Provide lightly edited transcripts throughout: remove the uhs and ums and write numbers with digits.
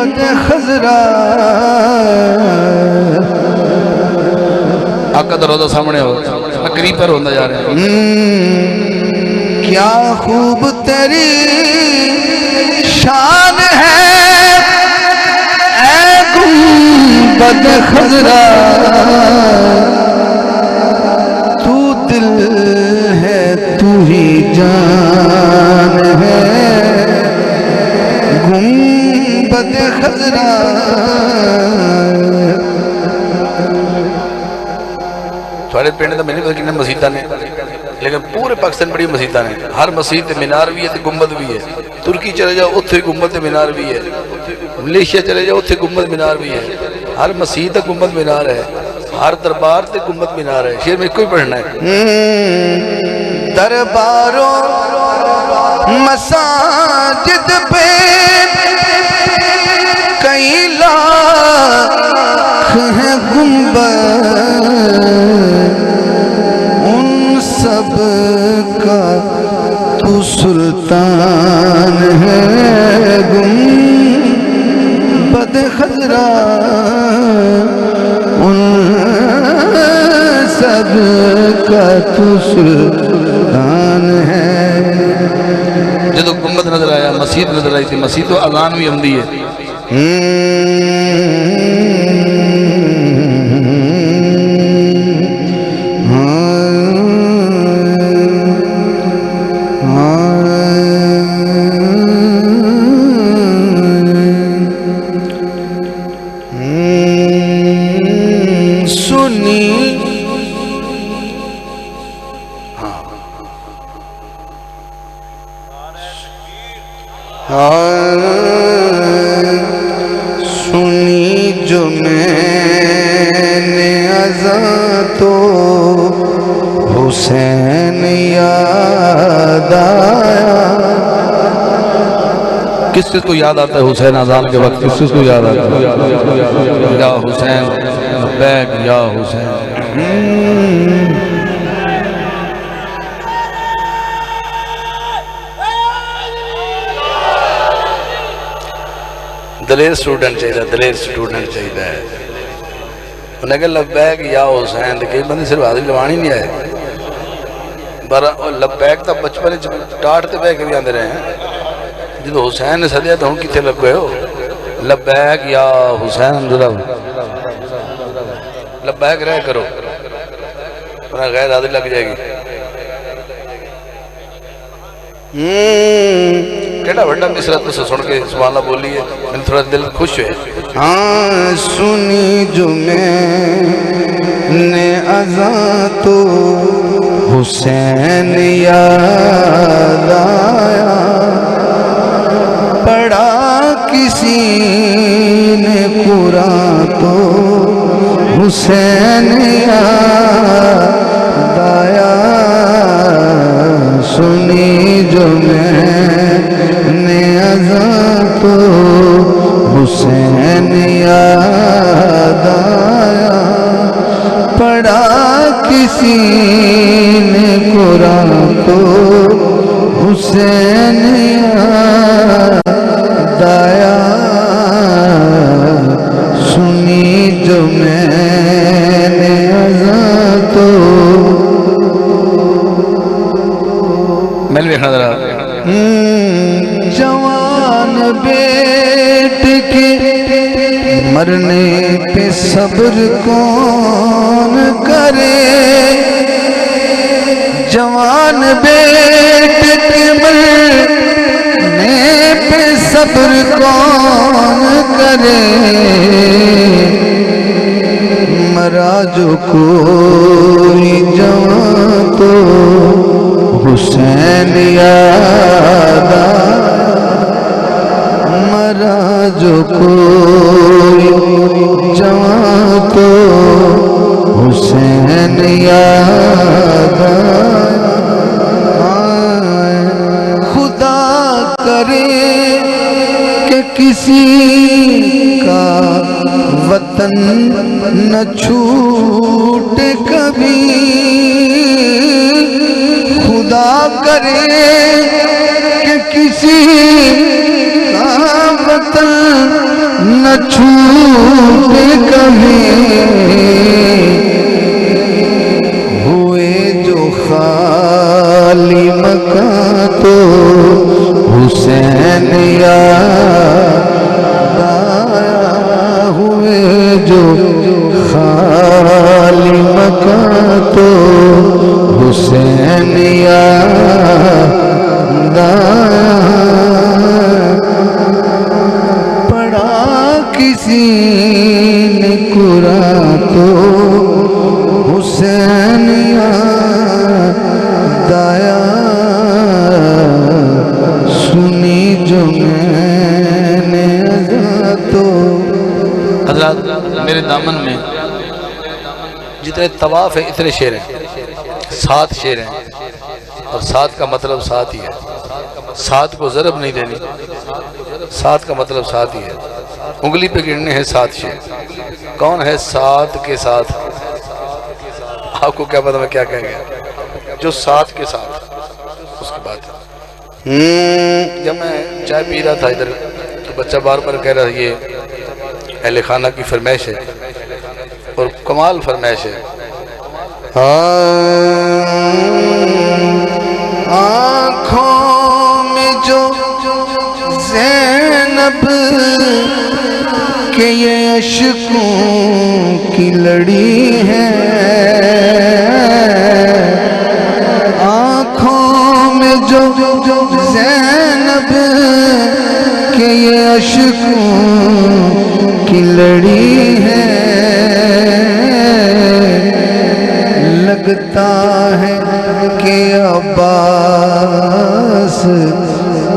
गुंबद खजरा। आका दा रोज़ा सामने हो, मैं करीब पर होता जा रहा हूं। क्या खूब तेरी शान है ऐ गुंबद खजरा। तू दिल है तू ही जान है गुंबद खजरा। थोड़े पिंड तो मैंने पता कितने मसीता ने, लेकिन पूरे पाकिस्तान बड़ी मसीता ने। हर मसीत मीनार भी है तो गुंबद भी है। तुर्की चले जाओ उत्थे गुंबद मीनार भी है। मलेशिया चले जाओ उत्थे गुंबद मीनार भी है। हर मसीत गुंबद मीनार है, हर दरबार से गुंबद मीनार है। शेर में कोई पढ़ना है। दरबारों मसाजिद पे कई लाख हैं गुंबद, उन सब का तू सुल्तान है गुंबद खजरा। उन सब का तू सुल्तान है। जो गुंबद नजर आया, मस्जिद नजर आई थी, मस्जिद तो अजान भी आती है। सुनी जो मैंने अज़ां तो हुसैन याद आया। किस किस को याद आता है हुसैन अजान के वक्त? किस किस को याद आता है? या हुसैन बैग या हुसैन। दलेर स्टूडेंट चाहिए, दलेर स्टूडेंट चाहिए। उन्हें कहा लब्बैक या हुसैन। कई बंदे सिर्फ हाजिरी लवानी नहीं आए, पर लब्बैक तो बचपन टाट ते बह के भी आते रहे हैं। जो हुसैन ने सदिया तो हम कितने लग गए हो? लब्बैक या हुसैन। लब्बैक रह करो, वरना गैर हाजिरी लग जाएगी। केड़ा बड़ा मिसरा तुस सुन के सुभान अल्लाह बोलिए, मैंने थोड़ा दिल खुश है। हाँ सुनी जो मैंने अज़ां तो हुसैन याद आया। पढ़ा किसी ने कुरान तो हुसैन याद आया। सुनी जो मैंने अज़ां तो हुसैन याद आया। पढ़ा किसी ने कुरान तो हुसैन याद आया। सुनी जो मैंने अज़ां तो। मैंने देखा जरा जवान बेट के मरने पे सब्र कौन करे। जवान बेट के मरने पे सब्र कौन करे। मरा जो कोई जवान तो हुसैन याद आया। मरा जो कोई जवां तो हुसैन याद आया। खुदा करे कि किसी का वतन न छूटे कभी। खुदा करे कि किसी का वतन छूटे कभी, हुए जो खाली मकान तो हुसैन याद आया, हुए जो खाली मकान तो हुसैन याद आया। पढ़ा किसी ने कुरान तो हुसैन याद आया, सुनी जो मैंने अज़ां तो। हज़रात मेरे दामन में जितने तवाफ है इतने शेर हैं, 7 शेर हैं, और 7 का मतलब 7 ही है। 7 को ज़रब नहीं देनी, 7 का मतलब 7 ही है। उंगली पे गिनने हैं 7 शेर। कौन है 7 के साथ? आपको क्या पता मैं क्या कहेंगे? जो 7 के साथ। उसके बाद जब मैं चाय पी रहा था इधर, तो बच्चा बार बार कह रहा था ये अहले खाना की फरमाइश है, और कमाल फरमाइश है। आँखों में जो ज़ैनब के ये अश्कों की लड़ी है, आँखों में जो ज़ैनब के ये अश्कों की लड़ी है, लगता है कि अब्बास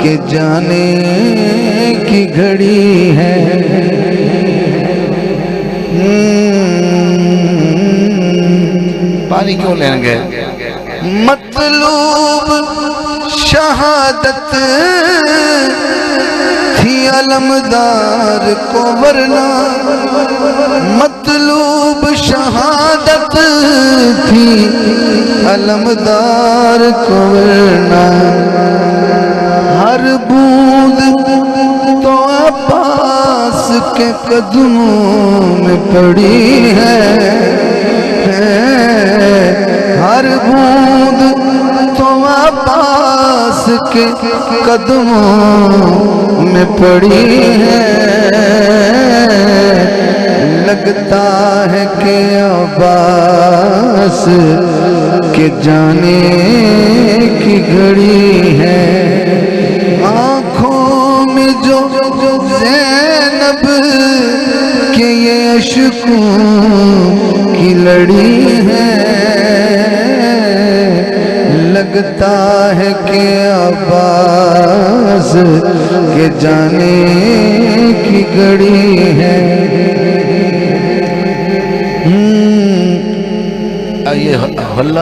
के जाने की घड़ी है। पानी क्यों लेने गए? मतलूब शहादत थी अलमदार को वरना, मतलूब शहादत थी अलमदार को वरना। हर बूंद तो अब्बास के कदमों में पड़ी है, हर बूंद तो अब्बास के कदमों में पड़ी है। लगता है कि अब्बास के जाने की घड़ी है। आँखों में जो ज़ैनब के ये अश्कों की लड़ी है, लगता है कि अब्बास के जाने की घड़ी है।